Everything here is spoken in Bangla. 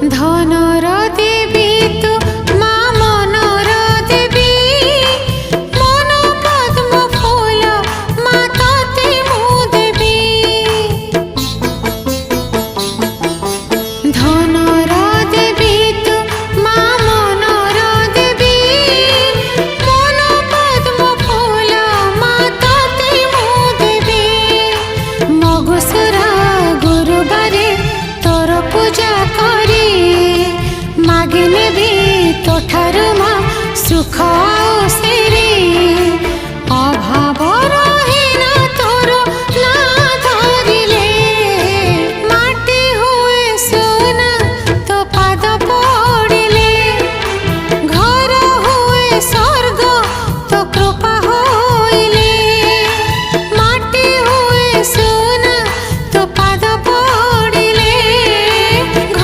ধনর দেবী তু মা মনর দেবী, মন পদ্ম ফুল মা তোতে মু দেবী। ধনর দেবী তু মা মনর দেবী, মন পদ্ম ফুল মা তোতে মু দেবী। মগুসুরা গুরুবারে তোর পূজা করি, মাগি নেবি তোঠারু মা সুখ।